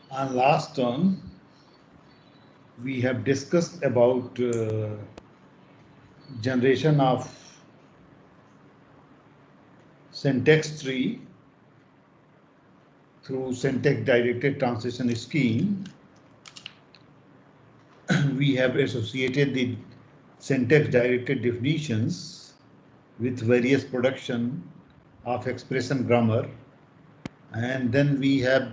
And last one, we have discussed about generation of syntax tree through syntax directed translation scheme. We have associated the syntax directed definitions with various production of expression grammar, and then we have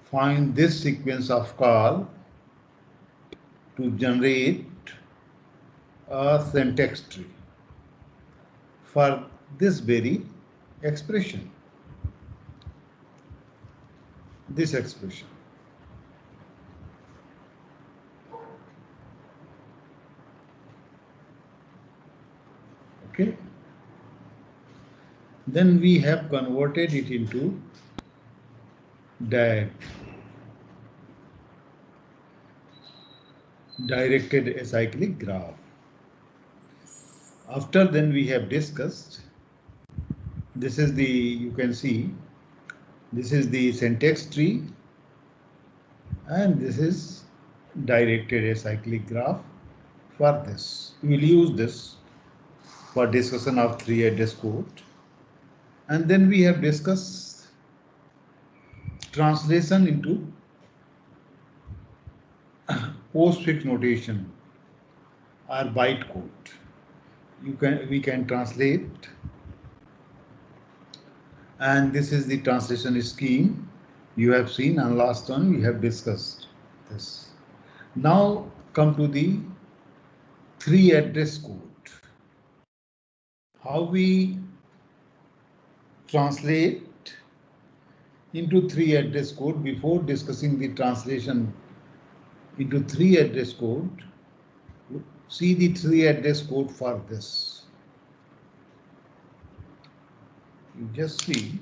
find this sequence of call to generate a syntax tree for this very expression, this expression. Okay. Then we have converted it into directed acyclic graph. After then we have discussed, this is the, you can see, this is the syntax tree and this is directed acyclic graph for this. We will use this for discussion of three address code. And then we have discussed translation into postfix notation or bytecode. We can translate, and this is the translation scheme you have seen, and last one we have discussed this. Now come to the three address code. How we translate into three address code. Before discussing the translation into three address code, see the three address code for this. You just see.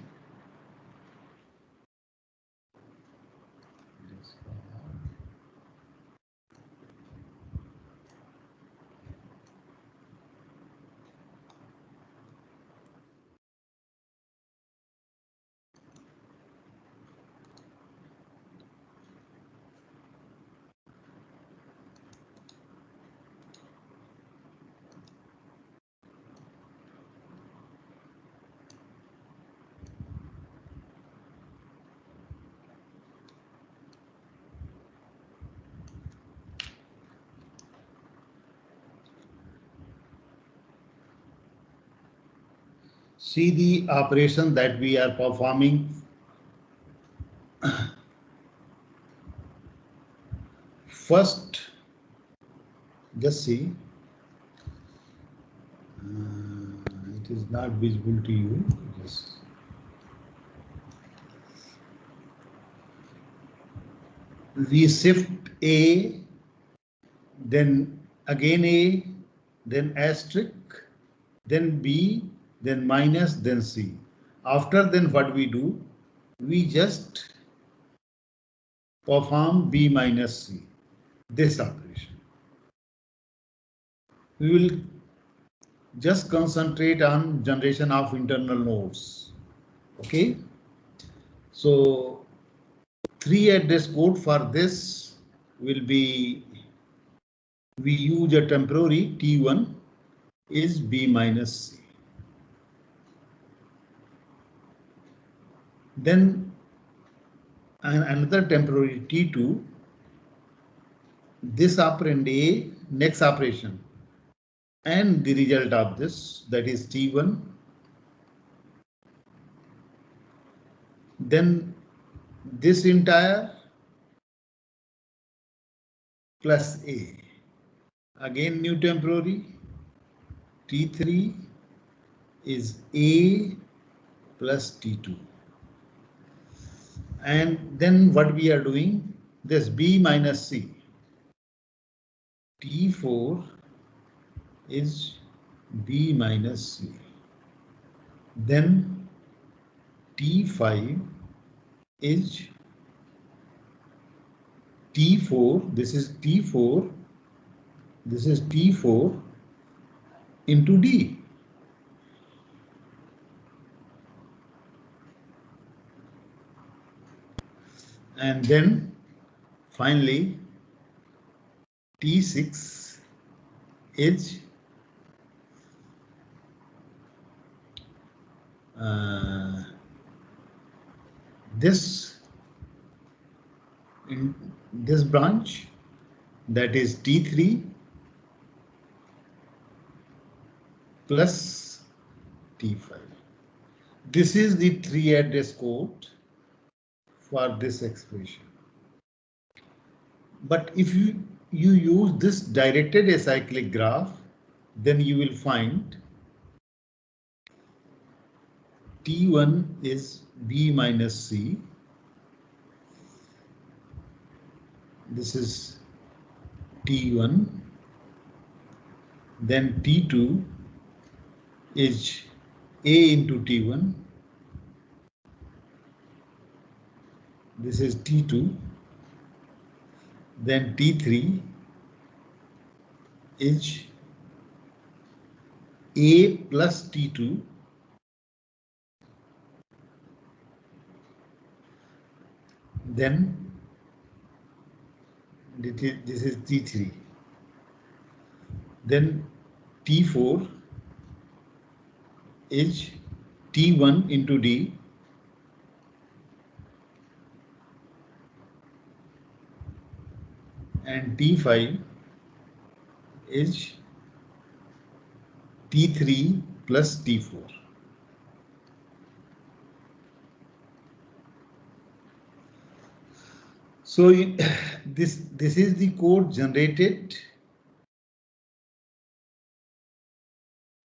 See the operation that we are performing. First, just see. It is not visible to you. Just we shift A, then again A, then asterisk, then B, then minus, then C. After then what we do? We just perform B minus C, this operation. We will just concentrate on generation of internal nodes. Okay. So three address code for this will be, we use a temporary T1 is B minus C. Then another temporary T2, this operand A, next operation, and the result of this, that is T1. Then this entire plus A. Again new temporary, T3 is A plus T2. And then what we are doing, this B minus C. T4 is B minus C. Then T5 is T4, this is T4, this is T4 into D. And then finally T6 is this in this branch, that is T3 plus T5. This is the 3 address code for this expression. But if you use this directed acyclic graph, then you will find T1 is B minus C. This is T1. Then T2 is A into T1. This is T2. Then T3 is A plus T2. Then this is T3. Then T4 is T1 into D. And T5 is T3 plus T4. So this is the code generated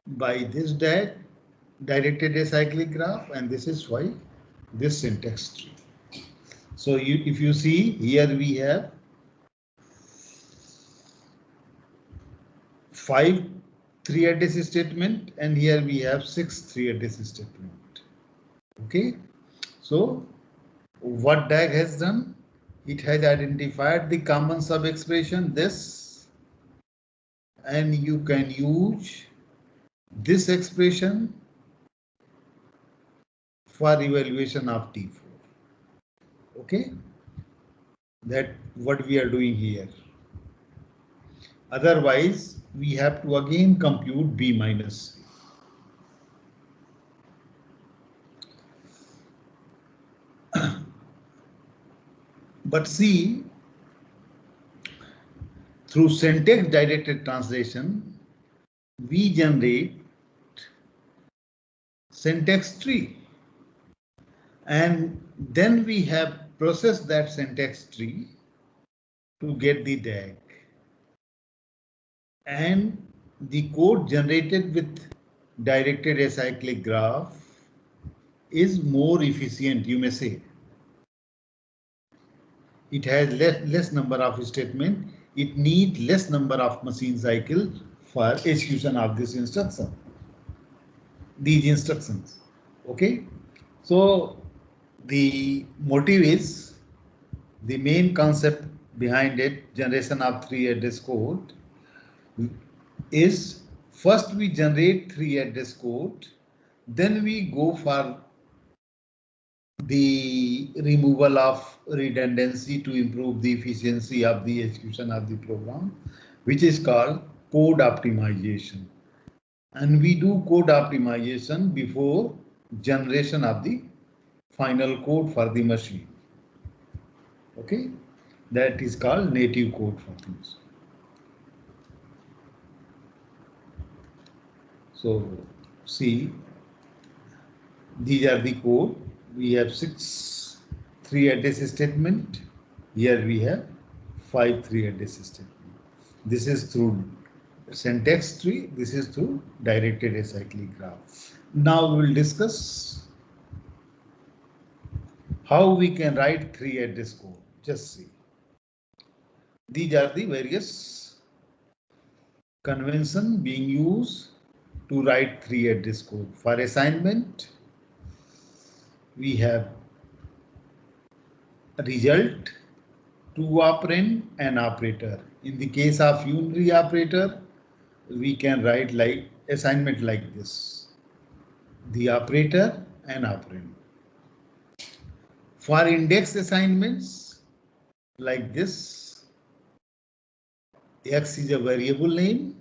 by this directed acyclic graph, and this is why this syntax tree. So if you see here, we have 5 3-address statement, and here we have 6 3-address statement. Okay, so what DAG has done? It has identified the common sub expression, this, and you can use this expression for evaluation of T4. Okay, that what we are doing here. Otherwise, we have to again compute B minus C. But see, through syntax directed translation, we generate syntax tree, and then we have processed that syntax tree to get the DAG. And the code generated with directed acyclic graph is more efficient, you may say. It has less number of statements. It needs less number of machine cycle for execution of this instruction. These instructions. Okay. So the motive is, the main concept behind it, generation of 3-address code, is first we generate 3-address code, then we go for the removal of redundancy to improve the efficiency of the execution of the program, which is called code optimization. And we do code optimization before generation of the final code for the machine. Okay, that is called native code for things. So see, these are the code. We have 6 3-address statement. Here we have 5 3-address statement. This is through syntax tree. This is through directed acyclic graph. Now we will discuss how we can write 3-address code. Just see. These are the various conventions being used to write 3-address code. For assignment, we have result, 2-operand, and operator. In the case of unary operator, we can write like assignment like this: the operator and operand. For index assignments like this, X is a variable name,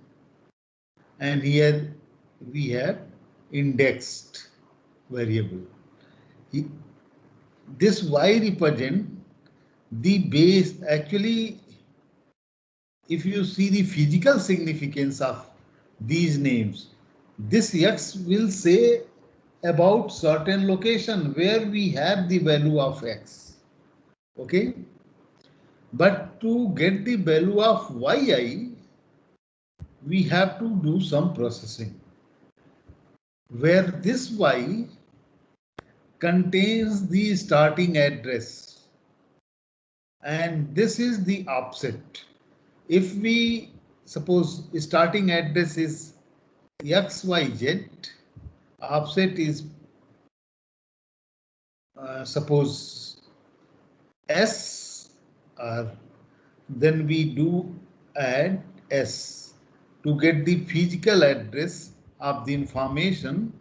and here we have indexed variable. This Y represent the base. Actually, if you see the physical significance of these names, this X will say about certain location where we have the value of X. Okay. But to get the value of Yi, we have to do some processing where this Y contains the starting address and this is the offset. If we suppose starting address is XYZ, offset is suppose S, then we do add S to get the physical address of the information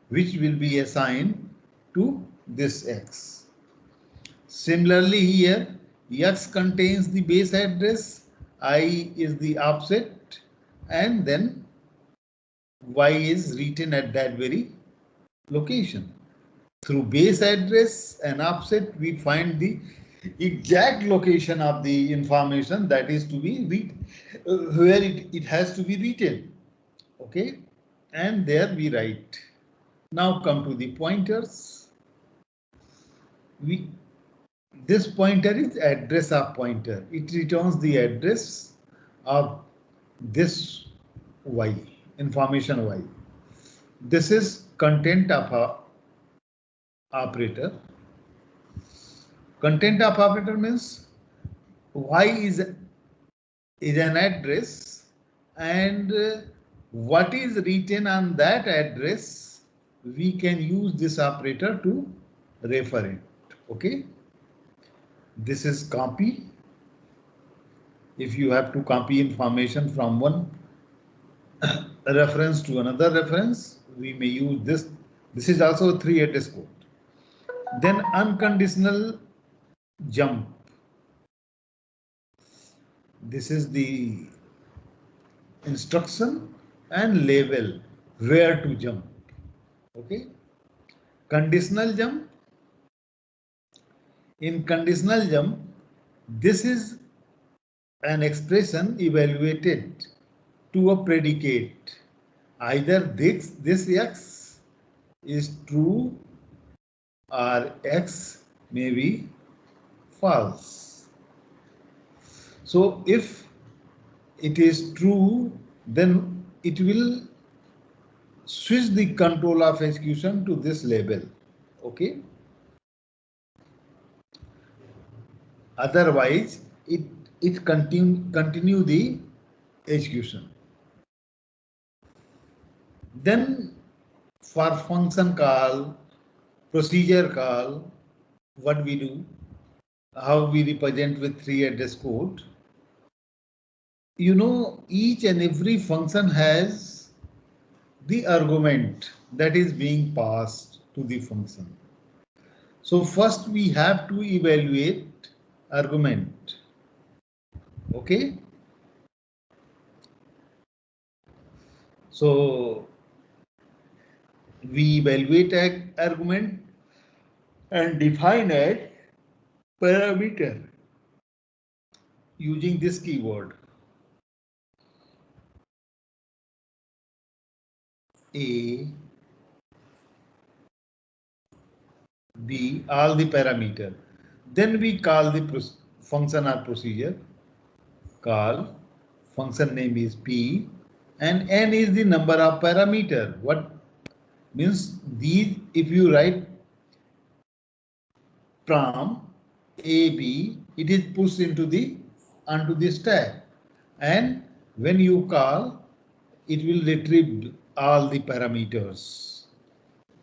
which will be assigned to this X. Similarly here, X contains the base address, I is the offset, and then Y is written at that very location. Through base address and offset, we find the exact location of the information that is to be where it has to be written. Okay, and there we write. Now come to the pointers. This pointer is address of pointer. It returns the address of this Y, information Y. This is content of a operator. Content of operator means Y is an address, and what is written on that address, we can use this operator to refer it. Okay. This is copy. If you have to copy information from one reference to another reference, we may use this. This is also a 3 address code. Then unconditional jump. This is the instruction and label where to jump. Okay. Conditional jump. In conditional jump, this is an expression evaluated to a predicate. Either this X is true or X may be false. So if it is true, then it will switch the control of execution to this label. Okay. Otherwise, it continue the execution. Then for function call, procedure call, what we do, how we represent with 3 address code. You know, each and every function has the argument that is being passed to the function. So first we have to evaluate argument. Okay. So we evaluate an argument and define a parameter using this keyword A, B, all the parameter. Then we call the function or procedure. Call, function name is P, and N is the number of parameter. What means these, if you write from AB, it is pushed onto the stack, and when you call, it will retrieve all the parameters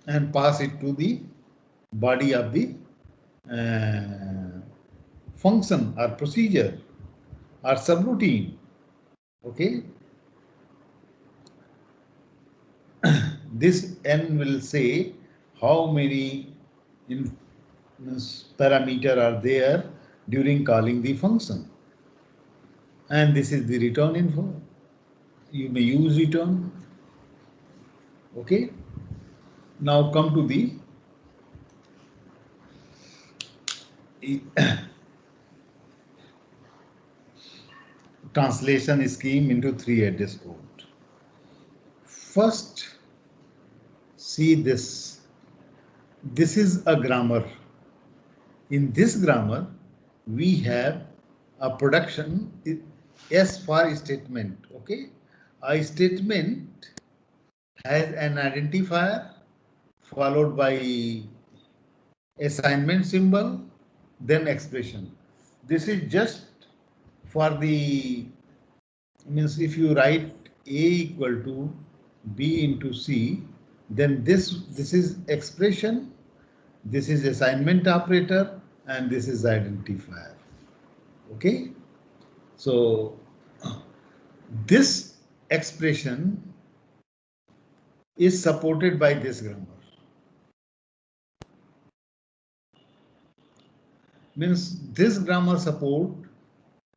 and pass it to the body of the function or procedure or subroutine. Okay. This N will say how many means parameter are there during calling the function. And this is the return info. You may use return. Okay. Now come to the translation scheme into 3 address code. First, see this. This is a grammar. In this grammar, we have a production S for statement. Okay, a statement has an identifier followed by assignment symbol, then expression. This is just for the means if you write A equal to B into C, then this is expression, this is assignment operator, and this is identifier. Okay, so this expression is supported by this grammar. Means this grammar support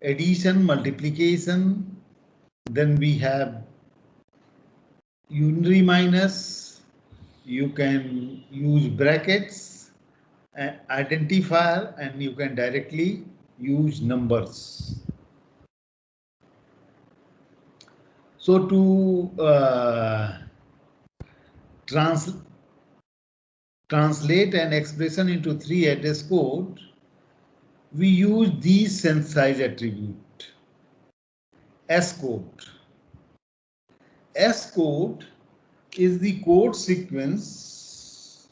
addition, multiplication, then we have unary minus, you can use brackets, and identifier, and you can directly use numbers. So to translate an expression into 3 address code, we use these size attribute, S code. S code is the code sequence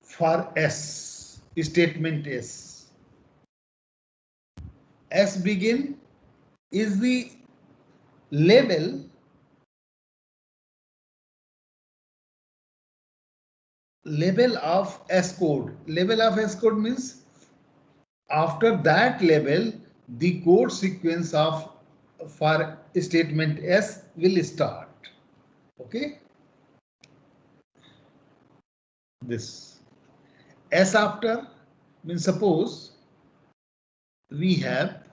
for S, statement S. S begin is the label of S code. Label of S code means after that label, the code sequence of for statement S will start. Okay. This S after means suppose we have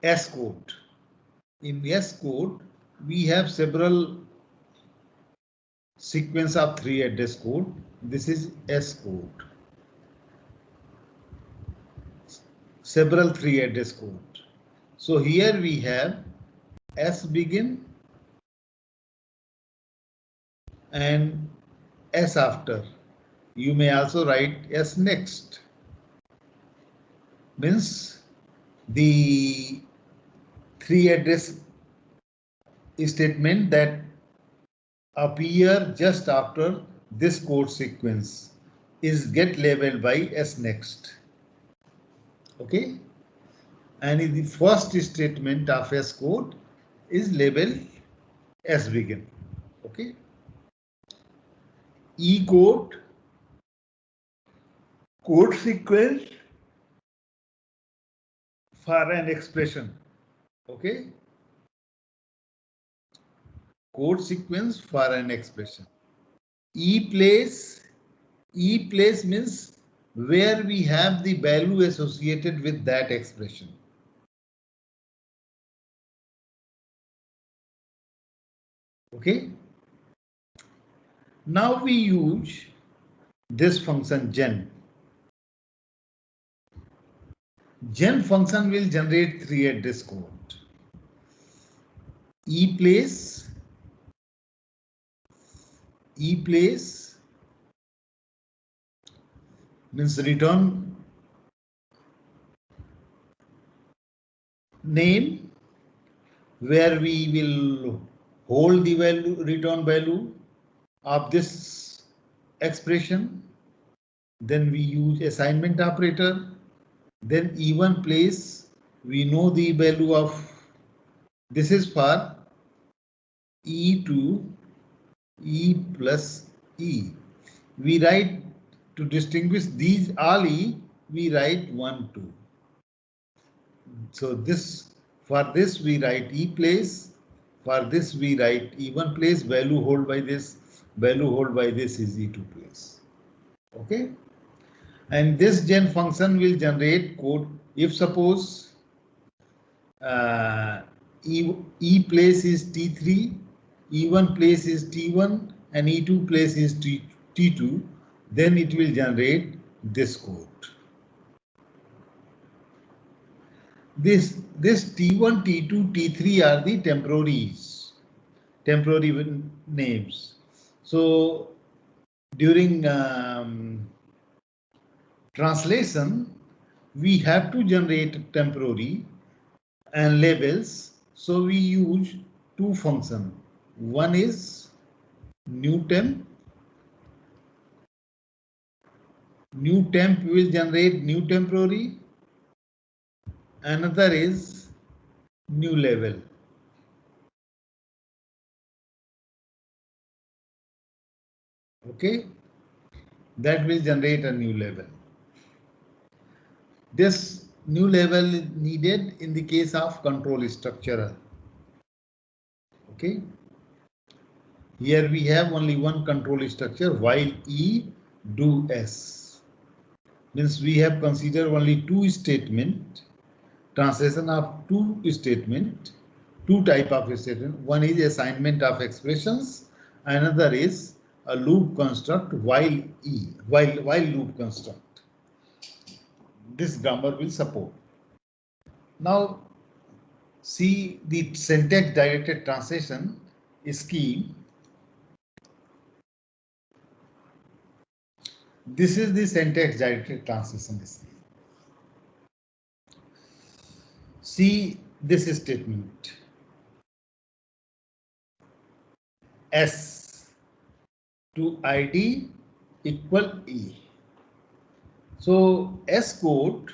S code. In S code, we have several sequence of 3 address code. This is S code. Several 3 address code. So here we have S begin and S after. You may also write S next. Means the 3 address statement that appear just after this code sequence is get labeled by S next. Okay, and in the first statement of S code is labeled S begin. Okay, E code sequence for an expression. Okay, code sequence for an expression. E place means where we have the value associated with that expression. Okay. Now we use this function gen. Gen function will generate 3 address code. E place means return name, where we will hold the value, return value of this expression. Then we use assignment operator. Then even place, we know the value of this is for E to E plus E. We write to distinguish these all E, we write 1, 2. So this for this we write E place. For this we write E1 place, value hold by this, value hold by this is E2 place. Okay, and this gen function will generate code if suppose E place is T3, E1 place is T1, and E2 place is T2, then it will generate this code. This T1, T2, T3 are the temporary names. So during translation, we have to generate temporary and labels. So we use two functions. One is new temp. New temp will generate new temporary. Another is new label. Okay, that will generate a new label. This new label is needed in the case of control structure. Okay, here we have only one control structure while E do S. Means we have considered only two statement, translation of two statement, two type of statement. One is assignment of expressions, another is a loop construct while loop construct. This grammar will support. Now see the syntax directed translation scheme. This is the syntax directed translation scheme. See this statement. S to ID equal E. So S code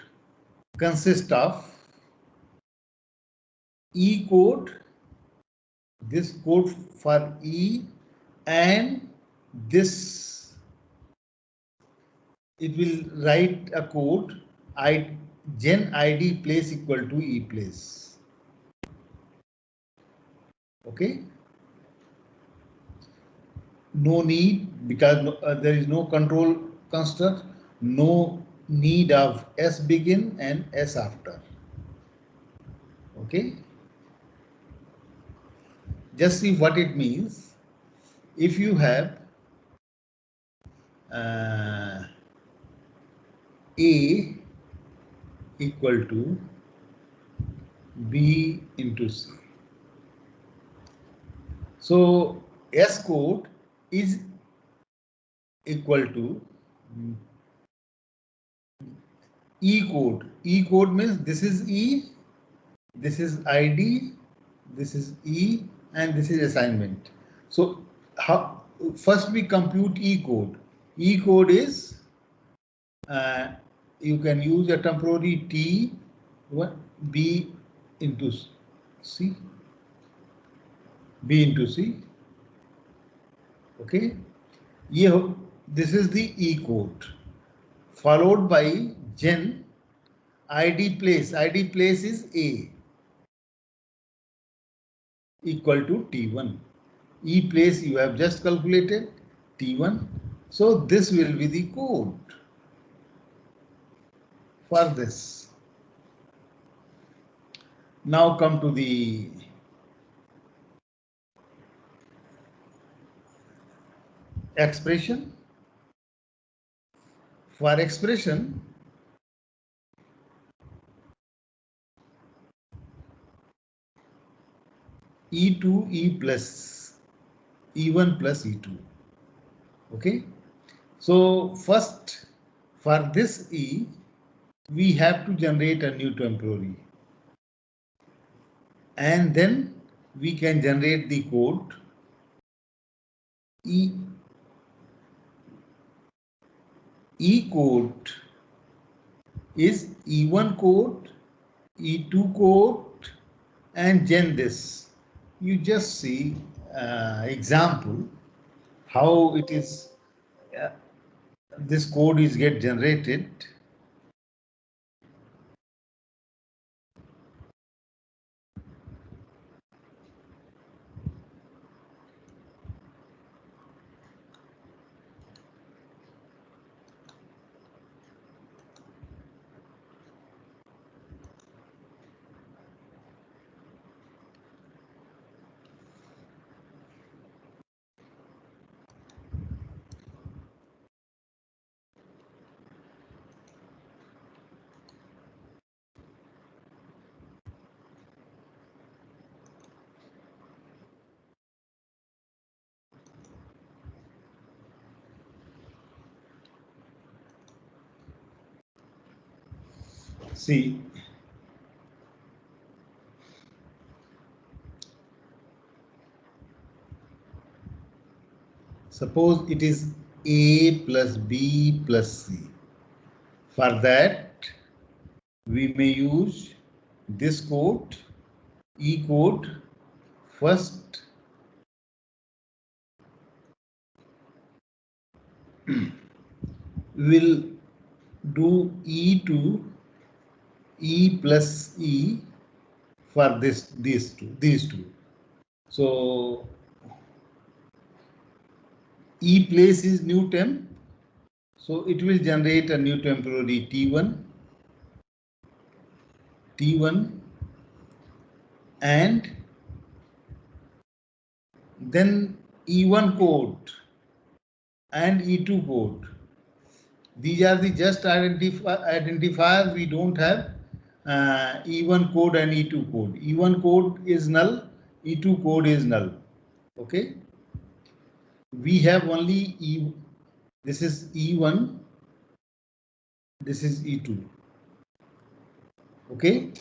consists of E code, this code for E, and this, it will write a code gen ID place equal to E place. Okay. No need, because there is no control construct, no need of S begin and S after. Okay. Just see what it means. If you have A equal to B into C. So S code is equal to E code. E code means this is E, this is ID, this is E, and this is assignment. So first we compute E code. E code is you can use a temporary T B into C, B into C. Okay, this is the E code, followed by gen ID place. ID place is A equal to T1. E place you have just calculated T1. So this will be the code for this. Now come to the expression. For expression, E2 E plus E1 plus E2. Okay. So first for this E, we have to generate a new temporary. And then we can generate the code E code is E1 code, E2 code, and gen this. You just see example how it is. This code is get generated. See, suppose it is A plus B plus C. For that, we may use this code, E code. First, we'll do E to E plus E for these two. So E place is new temp, so it will generate a new temporary T1, and then E1 code and E2 code. These are the just identifiers. We don't have E1 code and E2 code. E1 code is null, E2 code is null. Okay. We have only E. This is E1. This is E2. Okay.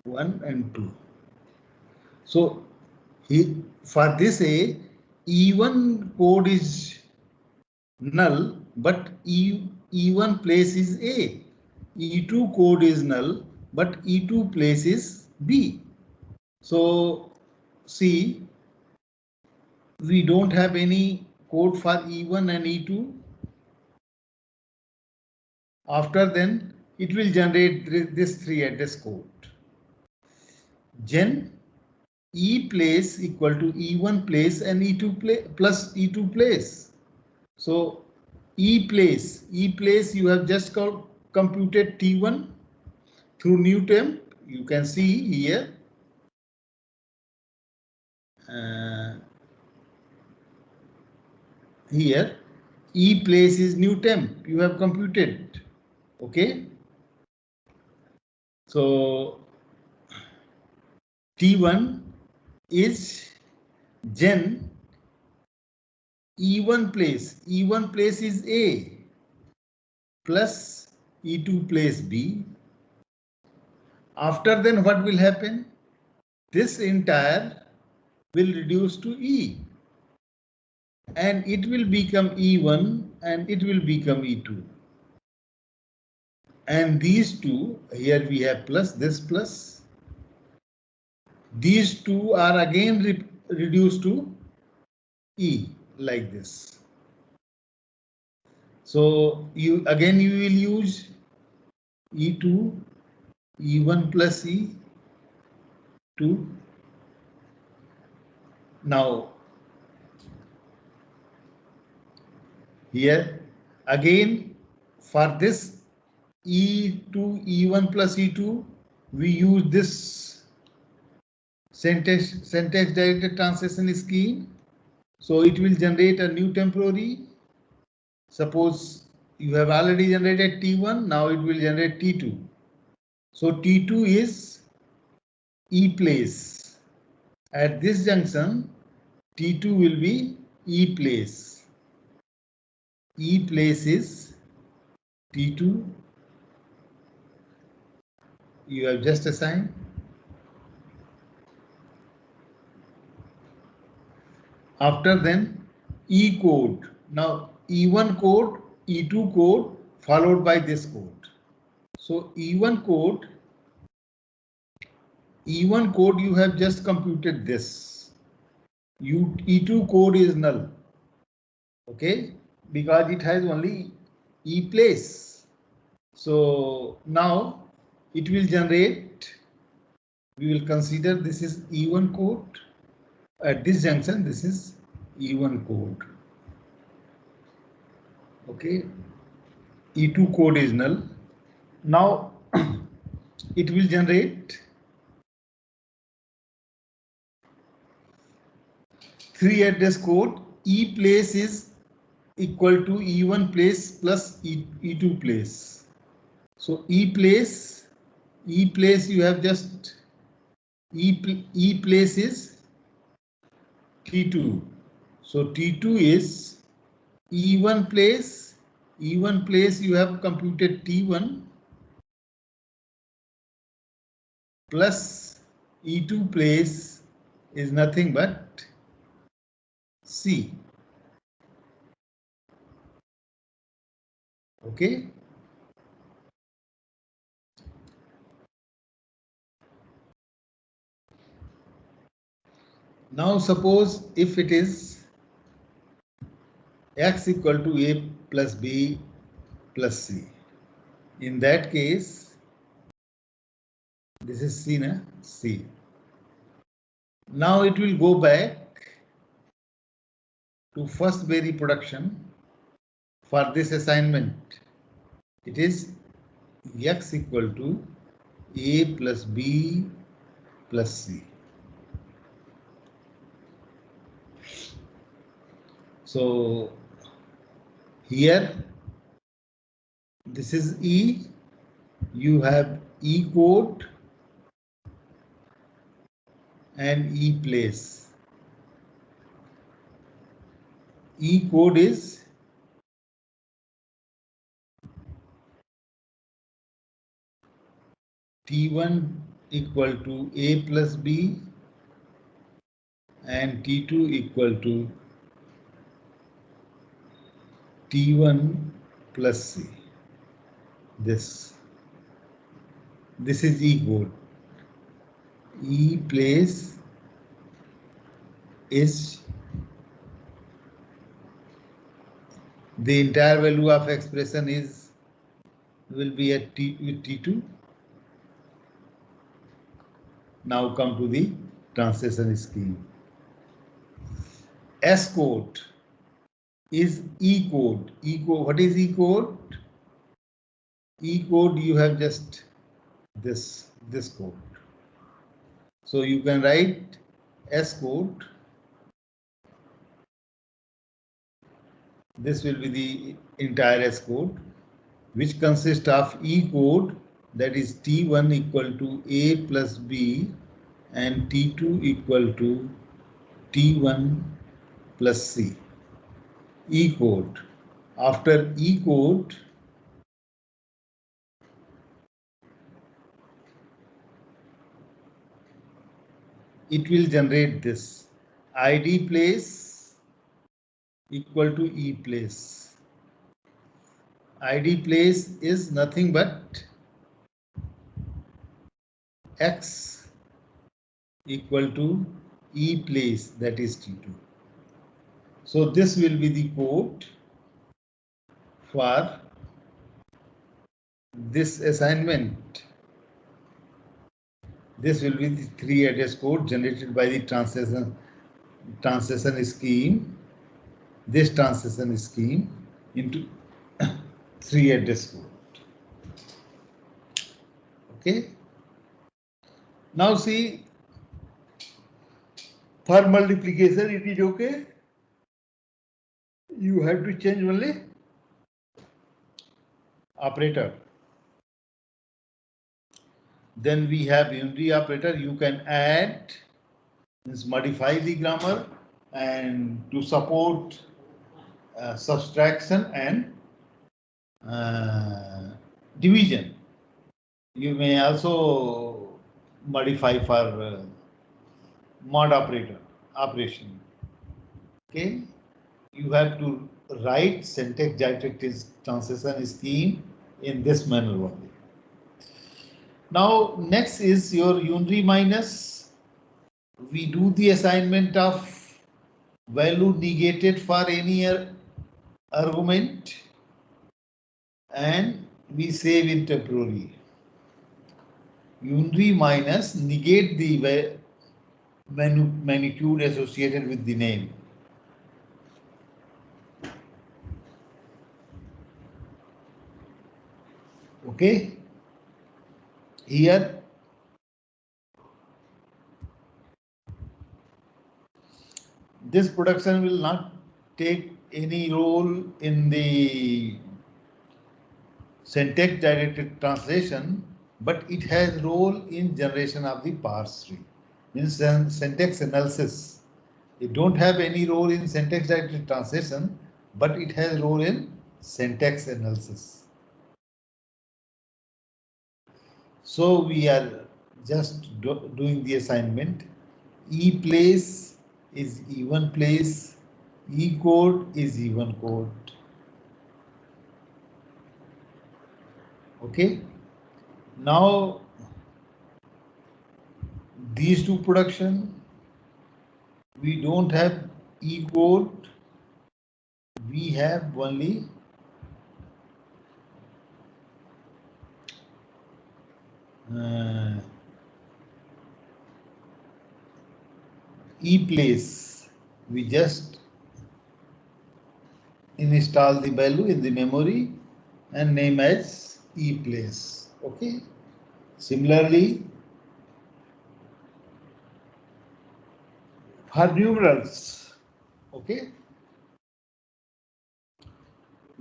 1 and 2. So for this E1 code is null, but E1 place is A. E2 code is null, but E2 place is B. So see, we don't have any code for E1 and E2. After then, it will generate this 3 address code. Gen E place equal to E1 place and E2 place plus E2 place. So E place you have just computed T1 through new temp. You can see here. Here E place is new temp. You have computed. Okay. So T1 is gen E1 place. E1 place is A plus E2 place B. After then what will happen? This entire will reduce to E. And it will become E1 and it will become E2. And these two, here we have plus, this plus. These two are again reduced to E like this. So you will use E2, E1 plus E2. Now here again for this E2, E1 plus E2, we use this syntax directed translation scheme. So it will generate a new temporary. Suppose you have already generated T1, now it will generate T2. So T2 is E place. At this junction, T2 will be E place. E place is T2. You have just assigned. After then, E code. Now E1 code, E2 code followed by this code. So E1 code you have just computed this. E2 code is null. Okay, because it has only E place. So now it will generate. We will consider this is E1 code. At this junction, this is E1 code. Okay, E2 code is null. Now it will generate 3 address code. E place is equal to E1 place plus E2 place. So E place you have just E place is T2. So T2 is E1 place you have computed T1 plus E2 place is nothing but C. Okay. Now suppose if it is x equal to a plus b plus c. In that case, this is C, na? C. Now it will go back to first Berry production for this assignment. It is x equal to a plus b plus c. So here this is E. You have E code and E place. E code is T1 equal to A plus B and T2 equal to T1 plus C. This is E code. E place is the entire value of expression will be at T2. Now come to the translation scheme. S code is E code. E code. What is E code? E code, you have just this code. So you can write S code. This will be the entire S code, which consists of E code, that is T1 equal to A plus B and T2 equal to T1 plus C. E code. After E code, it will generate this ID place equal to E place. ID place is nothing but X equal to E place, that is T2. So this will be the code for this assignment. This will be the 3 address code generated by the translation scheme. This translation scheme into 3 address code. Okay. Now see, for multiplication it is okay. You have to change only operator. Then we have unary operator. You can add, means modify the grammar, and to support subtraction and division. You may also modify for mod operator operation. Okay, you have to write syntax directed translation scheme in this manner only. Now next is your unary minus. We do the assignment of value negated for any argument and we save in temporary. Unary minus negate the magnitude associated with the name. Okay, here this production will not take any role in the syntax directed translation, but it has role in generation of the parse tree. Means syntax analysis. It don't have any role in syntax directed translation, but it has role in syntax analysis. So we are just doing the assignment. E place is even place, E code is even code. Okay. Now these two production, we don't have E code, we have only E place. We just install the value in the memory and name as E place. Okay. Similarly, for numerals, okay,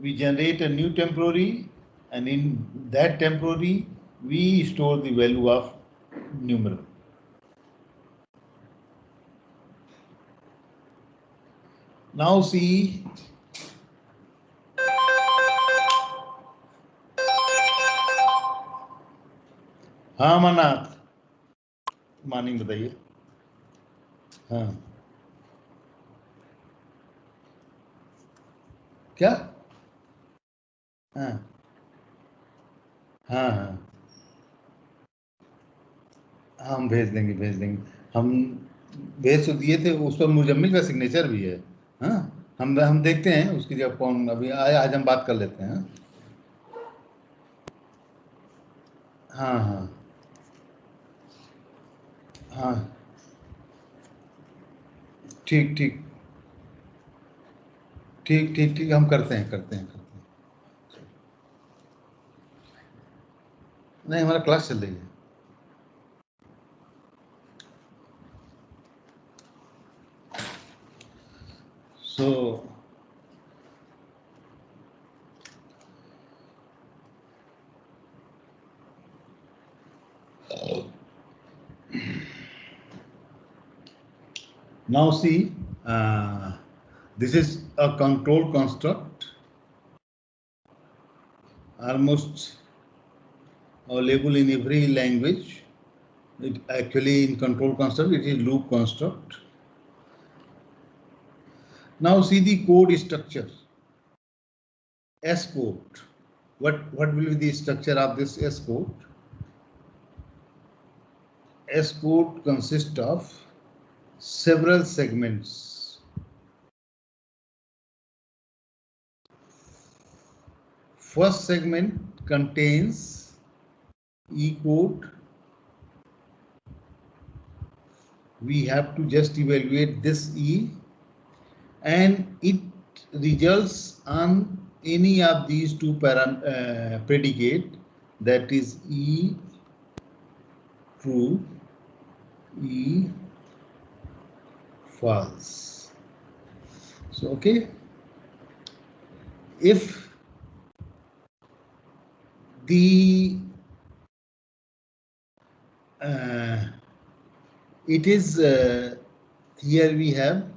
we generate a new temporary, and in that temporary we store the value of numeral. Now see, हाँ manat, morning बताइए। हाँ क्या? हाँ हाँ हाँ, हम भेज देंगे भेज देंगे। हम भेज तो दिए थे, उस पर मुजम्मिल का सिग्नेचर भी है। हाँ, हम देखते हैं उसकी जब कौन अभी आए, आज हम बात कर लेते हैं। हाँ हाँ हाँ, ठीक ठीक ठीक ठीक ठीक, हम करते हैं करते हैं करते हैं। नहीं, हमारा क्लास चल रही है। So now see, this is a control construct, almost available in every language. It actually in control construct, it is loop construct. Now see the code structure. S code. What will be the structure of this S code? S code consists of several segments. First segment contains E code. We have to just evaluate this E, and it results on any of these two predicate, that is E true, E false. So okay, if the it is here we have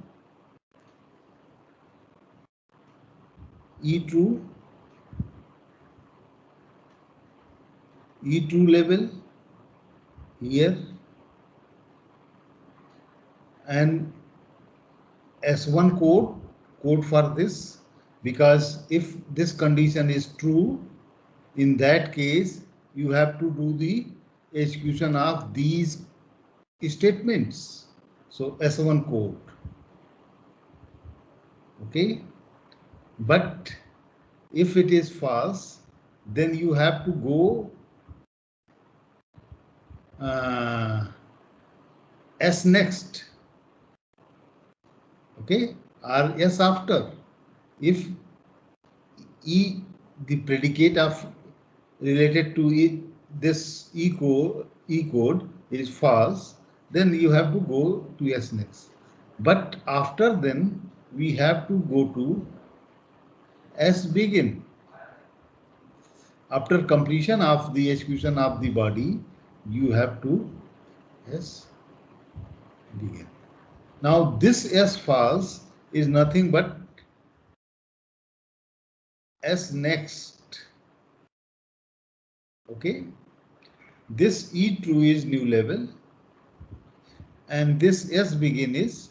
E true level here, and S1 code for this, because if this condition is true, in that case you have to do the execution of these statements. So S1 code. Okay, but if it is false, then you have to go S next. Okay, or S after. If E, the predicate of related to this E code is false, then you have to go to S next. But after then we have to go to S begin. After completion of the execution of the body, you have to S begin. Now this S false is nothing but S next. Okay. this E true is new level and this S begin is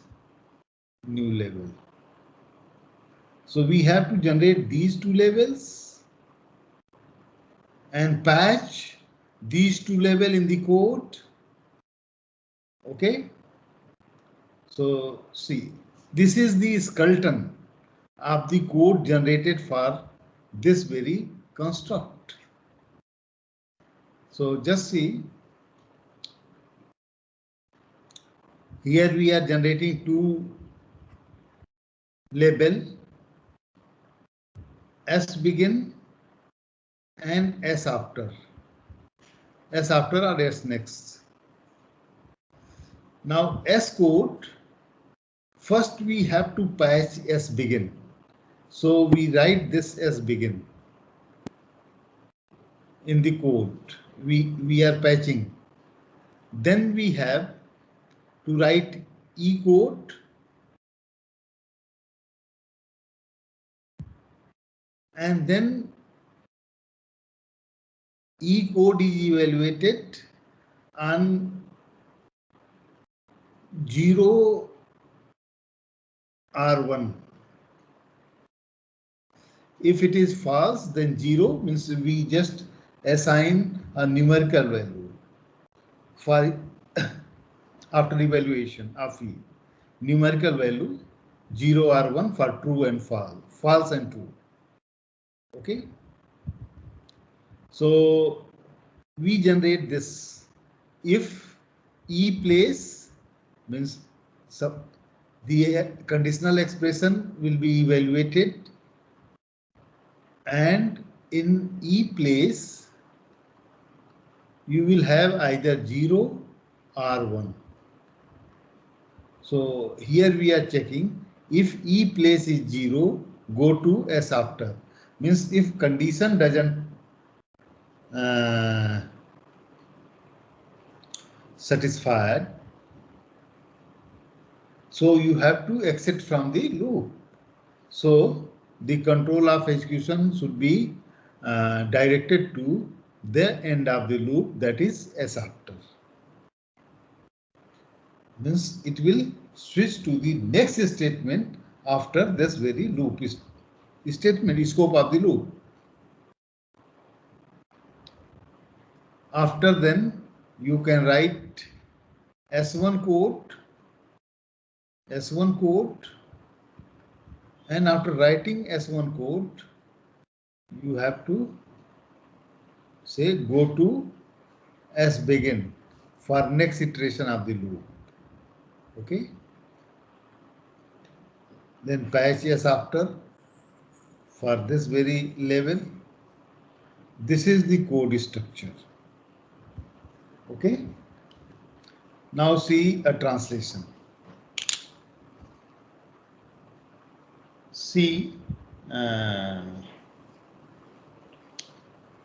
new level. So we have to generate these two levels and patch these two levels in the code. Okay. So see, this is the skeleton of the code generated for this very construct. So just see, here we are generating two label, S begin and S after. S after or S next. Now S code, first we have to patch S begin. So we write this as begin in the code. We are patching. Then we have to write E code and then E code is evaluated on 0 or 1. If it is false, then 0 means we just assign a numerical value for after evaluation of E. Numerical value 0 or 1 for true and false and true. Okay. So we generate this if E place means the conditional expression will be evaluated and in E place you will have either 0 or 1. So here we are checking if E place is 0, go to S after. Means if condition doesn't satisfied, so you have to exit from the loop. So the control of execution should be directed to the end of the loop, that is S after. Means it will switch to the next statement after this very loop statement scope of the loop. After then you can write S1 code, and after writing S1 code you have to say go to S begin for next iteration of the loop. Okay. Then patch S after for this very level. This is the code structure. Okay. Now see a translation. See,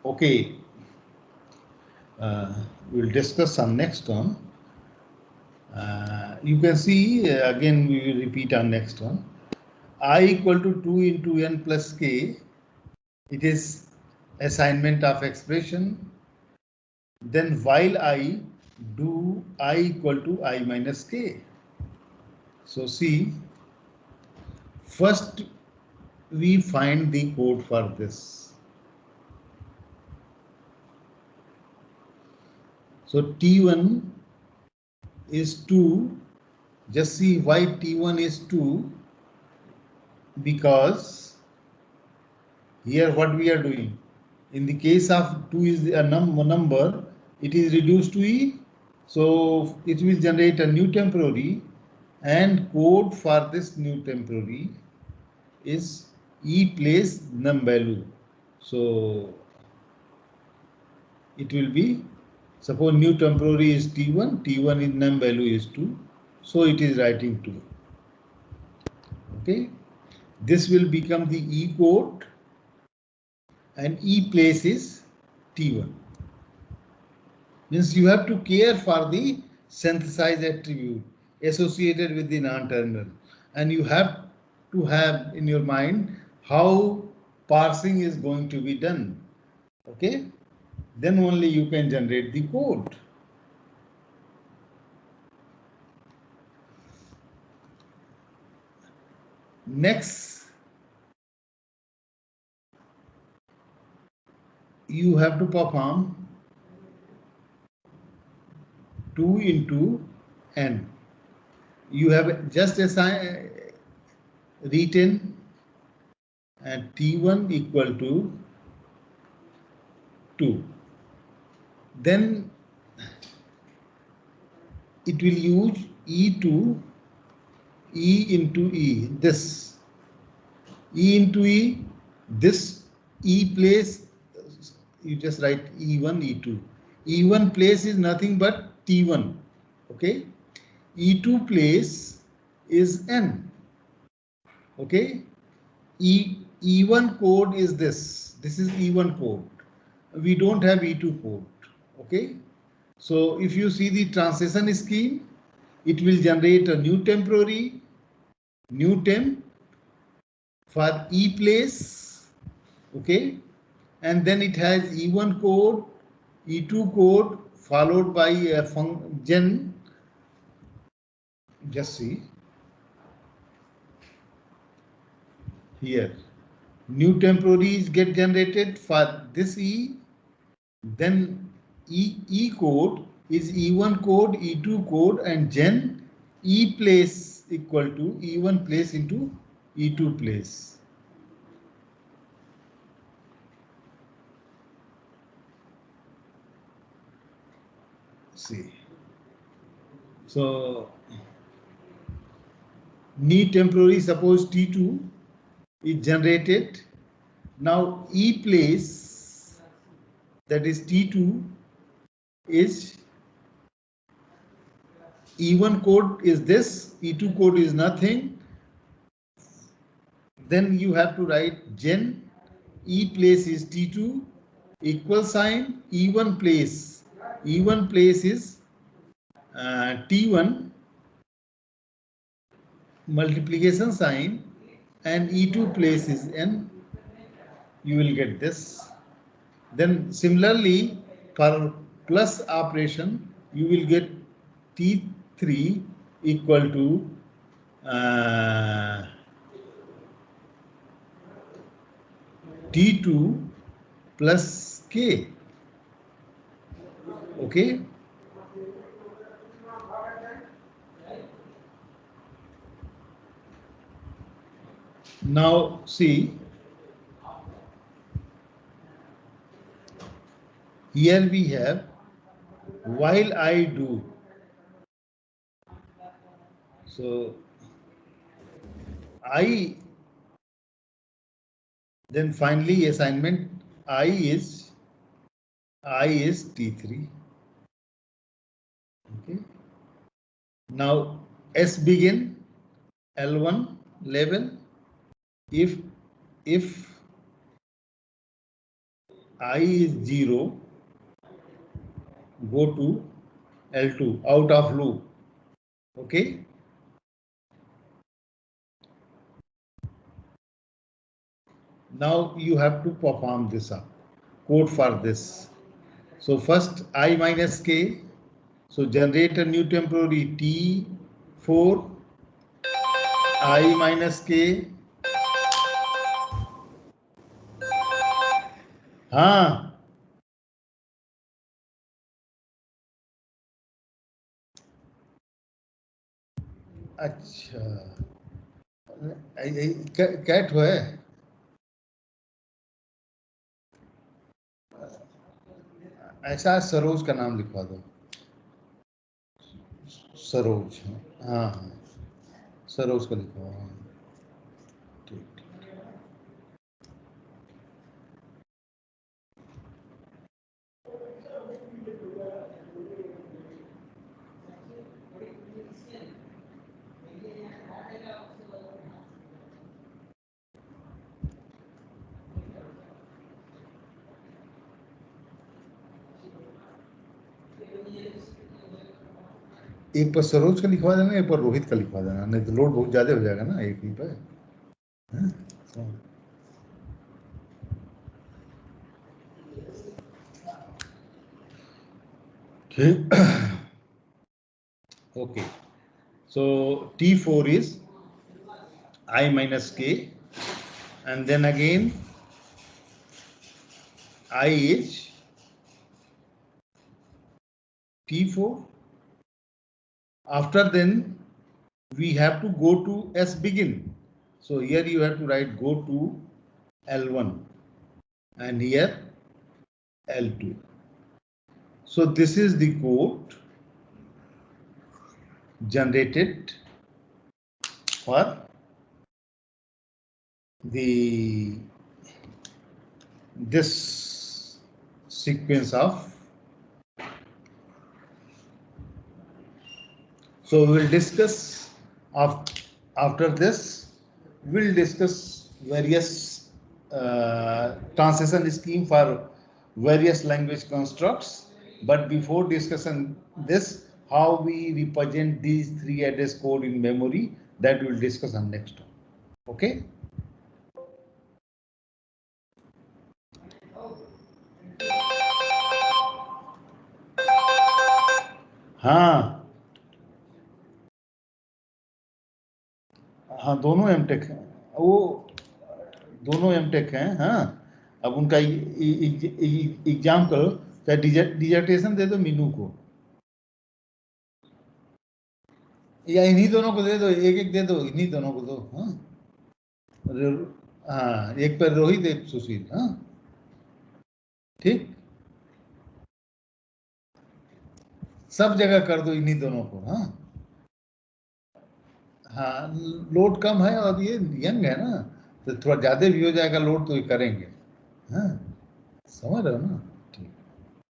okay. We'll discuss some next one. You can see again we will repeat our next one. I equal to 2 into n plus k. It is assignment of expression. Then while I do I equal to I minus k. So see, first we find the code for this. So T1 is 2. Just see why T1 is 2. Because here what we are doing, in the case of 2 is a number, it is reduced to E. So it will generate a new temporary, and code for this new temporary is E place num value. So it will be, suppose new temporary is T1, T1 in num value is 2. So it is writing 2. Okay. This will become the E code and E place is T1. Means you have to care for the synthesized attribute associated with the non-terminal, and you have to have in your mind how parsing is going to be done. Okay. then only you can generate the code. Next, you have to perform 2 into n. You have just written and T1 equal to 2. Then it will use E2, E into E, this. E into E, this E place, you just write E1, E2. E1 place is nothing but T1, okay? E2 place is N, okay? E1 code is this. This is E1 code. We don't have E2 code, okay? So if you see the transition scheme, it will generate a new temporary, new temp for E place, okay? And then it has E1 code, E2 code, followed by a function. Just see here. New temporaries get generated for this E, then E code is E1 code, E2 code, and gen E place equal to E1 place into E2 place. See. So, new temporary, suppose T2 is generated. Now E place, that is T2, is E1 code is this, E2 code is nothing. Then you have to write gen E place is T2 equal sign E1 place. E1 place is T1 multiplication sign and E2 place is N. You will get this. Then similarly for plus operation you will get T3 equal to T2 plus K. Okay. Now see, here we have while I do. So I, then finally assignment I is T3. Okay. Now S begin L1 level if I is 0, go to L2 out of loop. Okay. Now you have to perform this up, code for this. So first I minus K. So generate a new temporary T4 I minus K. हाँ अच्छा cat हुआ है ऐसा सरोज का नाम लिखवा दो सरोज हाँ हाँ सरोज का लिखवा ठीक एक पर सरोज का लिखवा देना एक पर रोहित का लिखवा देना नहीं तो लोड बहुत ज्यादा हो जाएगा ना एक ही पर Okay, so T4 is I minus K, and then again I is T4. After then we have to go to S begin. So here you have to write go to L1 and here L2. So this is the code generated for this sequence of. So we will discuss after this. We'll discuss various translation scheme for various language constructs. But before discussion this, how we represent these three address code in memory, that we'll discuss on next one. Okay. हाँ हाँ, दोनों MTech हैं, वो दोनों MTech हैं। हाँ, अब उनका एग्जाम करो, चाहे डिजर्टेशन दे दो मीनू को, या इन्हीं दोनों को दे दो, एक एक दे दो, इन्हीं दोनों को दो। हाँ हाँ, एक पर रोहित, एक सुशील। हाँ ठीक, सब जगह कर दो इन्हीं दोनों को। हाँ हाँ, लोड कम है और ये यंग है ना, तो थोड़ा ज्यादा भी हो जाएगा लोड तो ये करेंगे। हाँ, समझ रहे हो ना।